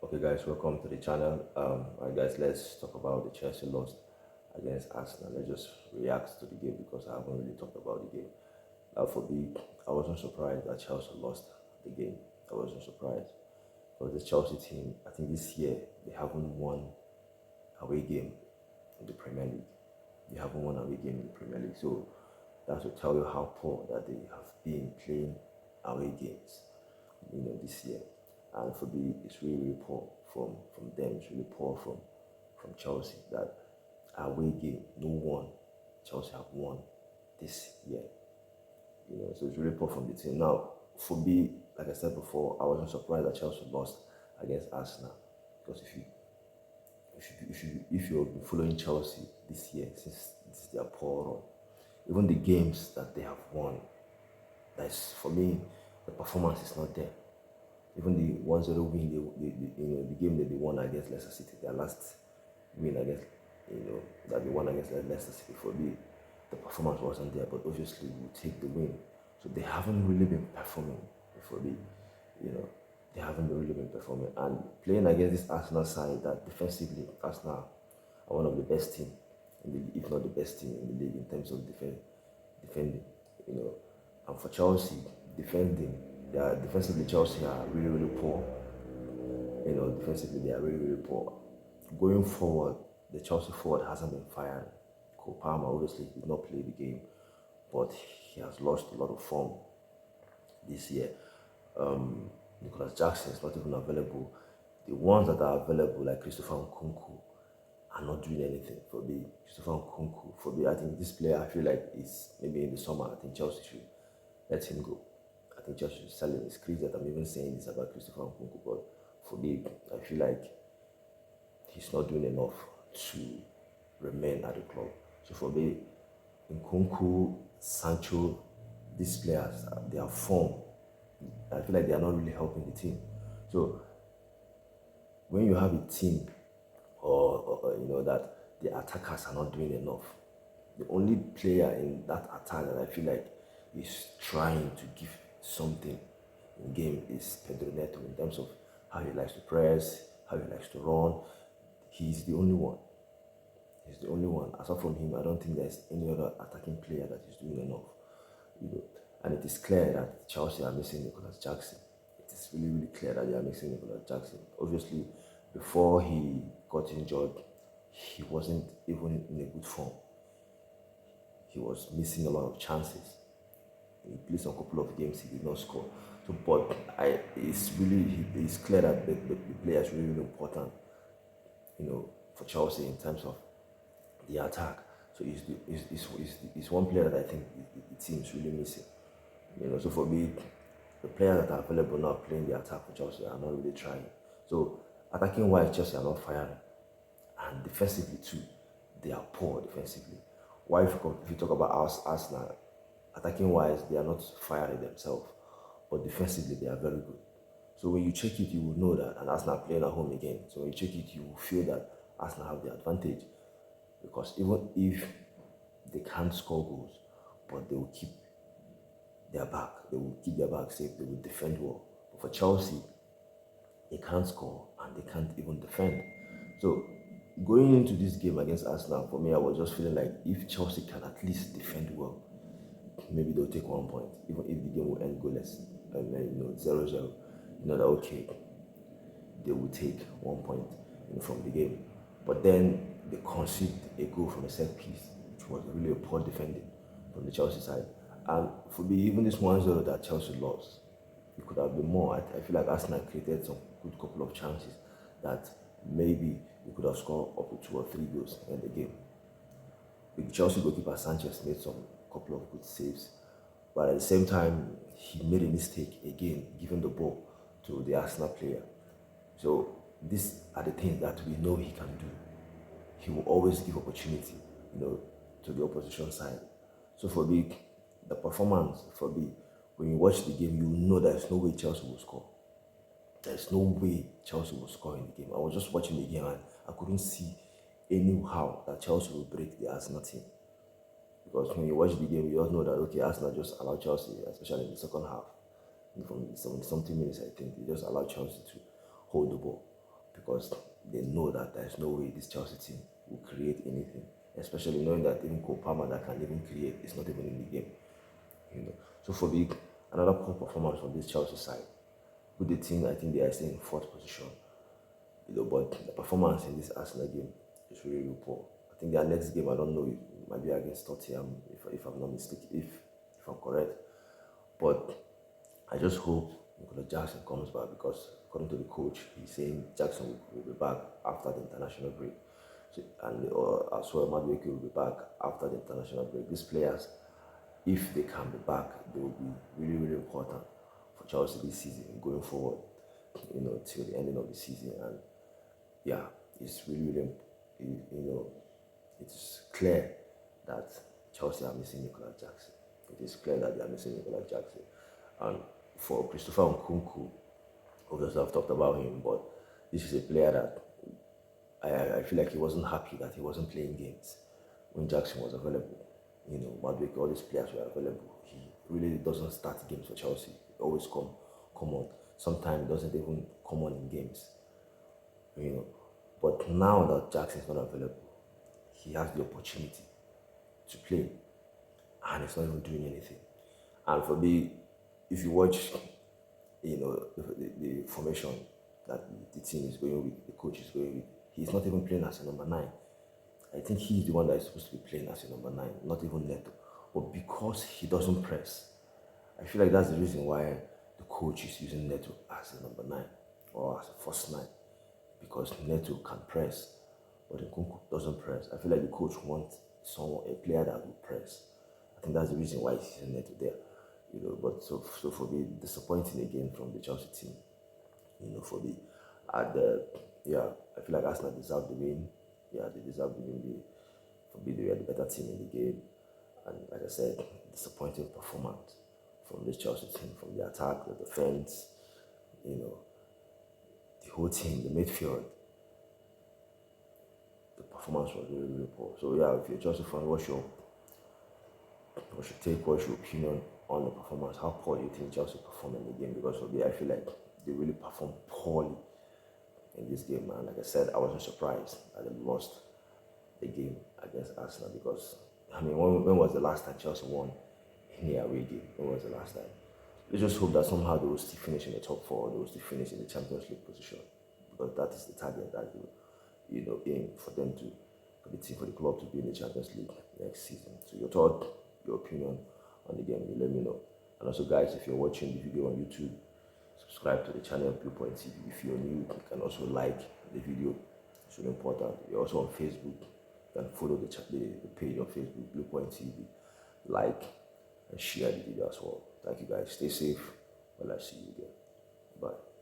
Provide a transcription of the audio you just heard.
Okay, guys, welcome to the channel. Alright, guys, let's talk about the Chelsea loss against Arsenal. Let's just react to the game because I haven't really talked about the game. For me, I wasn't surprised that Chelsea lost the game. I wasn't surprised because the Chelsea team, I think this year they haven't won away game in the Premier League. They haven't won away game in the Premier League, so that will tell you how poor that they have been playing away games, this year. And for me, it's really, really poor from them. It's really poor from Chelsea that away game, no one Chelsea have won this year. So it's really poor from the team. Now, for me, like I said before, I wasn't surprised that Chelsea lost against Arsenal because if you've been following Chelsea this year since this is their poor run, even the games that they have won, that's for me, the performance is not there. Even the 1-0 win, the game that they won against Leicester City, their last win against, that they won against Leicester City, for me, the performance wasn't there. But obviously, we take the win. So they haven't really been performing for me. They haven't really been performing. And playing against this Arsenal side, that defensively, Arsenal are one of the best team, if not the best team in the league in terms of defending. And for Chelsea, defensively Chelsea are really, really poor. Defensively they are really, really poor. Going forward, the Chelsea forward hasn't been firing. Cole Palmer obviously did not play the game, but he has lost a lot of form this year. Nicholas Jackson is not even available. The ones that are available, like Christopher Nkunku, are not doing anything for me. Christopher Nkunku, for me, I think this player, I feel like is maybe in the summer, I think Chelsea should let him go. I think Chelsea should sell him. It's crazy that I'm even saying this about Christopher Nkunku, but for me, I feel like he's not doing enough to remain at the club. So for me, Nkunku, Sancho, these players, their form, I feel like they are not really helping the team. So when you have a team or that the attackers are not doing enough, the only player in that attack that I feel like is trying to give something in game is Pedro Neto in terms of how he likes to press, how he likes to run. He's the only one. He's the only one. Aside from him, I don't think there's any other attacking player that is doing enough. And it is clear that Chelsea are missing Nicholas Jackson. It is really, really clear that they are missing Nicholas Jackson. Obviously, before he got injured, he wasn't even in a good form. He was missing a lot of chances. He played a couple of games, he did not score. So, but it's clear that the player is really, really important, for Chelsea in terms of the attack. So it's one player that I think the team is really missing. So for me, the players that are available now playing the attack for Chelsea are not really trying. So attacking wise, Chelsea are not firing, and defensively too, they are poor defensively. Why if you talk about Arsenal, attacking wise, they are not firing themselves, but defensively they are very good. So when you check it, you will know that, and Arsenal are playing at home again. So when you check it, you will feel that Arsenal have the advantage because even if they can't score goals, but they will keep they will keep their back safe, they will defend well. But for Chelsea, they can't score and they can't even defend. So going into this game against Arsenal, for me, I was just feeling like if Chelsea can at least defend well, maybe they'll take 1 point, even if the game will end goalless, and then 0-0. You know that okay, they will take 1 point from the game. But then they concede a goal from a set piece, which was really a poor defending from the Chelsea side. And for me, even this 1-0 that Chelsea lost, it could have been more. I feel like Arsenal created some good couple of chances that maybe we could have scored up to 2 or 3 goals in the game. The Chelsea goalkeeper Sanchez made some couple of good saves, but at the same time, he made a mistake again, giving the ball to the Arsenal player. So these are the things that we know he can do. He will always give opportunity, to the opposition side. So for me, the performance for me, when you watch the game, you know there's no way Chelsea will score. There's no way Chelsea will score in the game. I was just watching the game and I couldn't see anyhow that Chelsea will break the Arsenal team. Because when you watch the game, you all know that okay, Arsenal just allowed Chelsea, especially in the second half, from 70 something minutes, I think, they just allowed Chelsea to hold the ball. because they know that there's no way this Chelsea team will create anything, especially knowing that even Cole Palmer that can even create is not even in the game. So for me, another poor performance from this Chelsea side. With the team, I think they are still in fourth position. But the performance in this Arsenal game is really, really poor. I think their next game, I don't know, it might be against Tottenham, if I'm not mistaken, if I'm correct. But I just hope Nicola Jackson comes back, because according to the coach, he's saying Jackson will be back after the international break. So, and as well, Madueke will be back after the international break. These players, if they can be back, they will be really, really important for Chelsea this season going forward, till the ending of the season. And yeah, it's really, really, it's clear that Chelsea are missing Nicola Jackson. It is clear that they are missing Nicola Jackson. And for Christopher Nkunku, obviously I've talked about him, but this is a player that I feel like he wasn't happy that he wasn't playing games when Jackson was available. Madueke, all these players were available. He really doesn't start games for Chelsea. He always come on. Sometimes he doesn't even come on in games. But now that Jackson is not available, he has the opportunity to play, and he's not even doing anything. And for me, if you watch, the formation that the team is going with, the coach is going with, he's not even playing as a number 9. I think he's the one that is supposed to be playing as a number 9, not even Neto. But because he doesn't press, I feel like that's the reason why the coach is using Neto as a number 9 or as a first 9, because Neto can press, but Nkunku doesn't press. I feel like the coach wants a player that will press. I think that's the reason why he's using Neto there. But so for me, disappointing again from the Chelsea team. For me, I feel like Arsenal deserved the win. Yeah, they deserved the win. For me, they were the better team in the game. And like I said, disappointing performance from this Chelsea team, from the attack, the defense, the whole team, the midfield. The performance was really, really poor. So yeah, if you're a Chelsea fan, what's your opinion on the performance? How poor do you think Chelsea performed in the game? Because for me, I feel like they really performed poorly in this game, man. Like I said, I wasn't surprised that they lost the game against Arsenal, because when was the last time Chelsea won in the away game? When was the last time? Let's just hope that somehow they will still finish in the top 4, they will still finish in the Champions League position, because that is the target that you aim for them to, for the club to be in the Champions League next season. So your thought, your opinion on the game, you let me know. And also, guys, if you're watching the video on YouTube, subscribe to the channel Blue Point TV. If you're new, you can also like the video. It's really important. You're also on Facebook. You can follow the page on Facebook, Blue Point TV. Like and share the video as well. Thank you, guys. Stay safe. Well, I'll see you again. Bye.